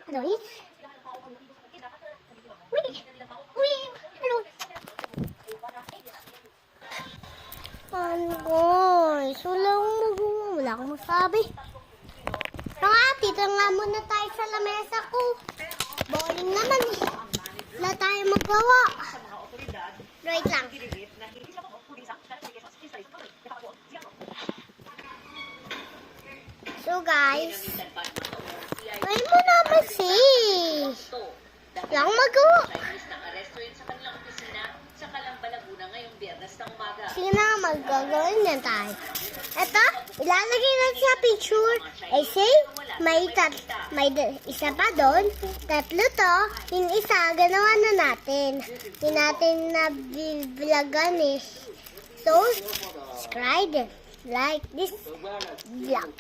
Lois? Uy, hello. Guys, wala akong masabi. Dito nga muna tayo sa lamesa ko. Boring naman eh. Wala tayo magawa. Right lang. So guys, ay mo naman wala akong magawa. Sige na, magagawin na tayo. Ito, ilalagay natin sa picture. I say, may isa pa doon. Tatlo to. Yung isa, ganawa na natin. Hindi natin na-vlogan eh. So, subscribe, like this vlog.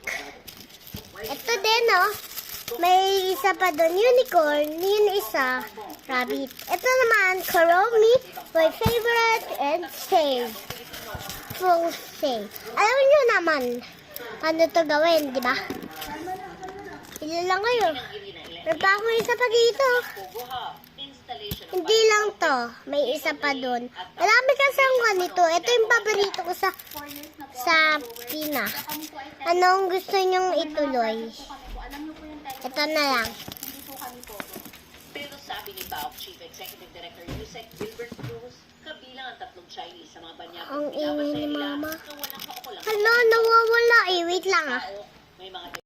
Ito din, oh. May isa pa doon, unicorn. Yung isa, rabbit. Ito naman, Kuromi, my favorite, and save. Full save. Alam nyo naman, paano to gawin, di ba? Ilan lang kayo. Meron pa akong isa pa dito. Hindi lang to. May isa pa doon. Marami kasi ang ganito. Ito yung paborito ko sa Pina. Anong gusto nyong ituloy? Ito na lang. Pero sabi ni PAOK Chief Executive Director Yusek Gilbert Cruz, kabilang ang tatlong Chinese sa mga banyagang Ang ingay ni Mama. na walang kaukulang. Hala, nawawala eh. Wait lang ah. May mga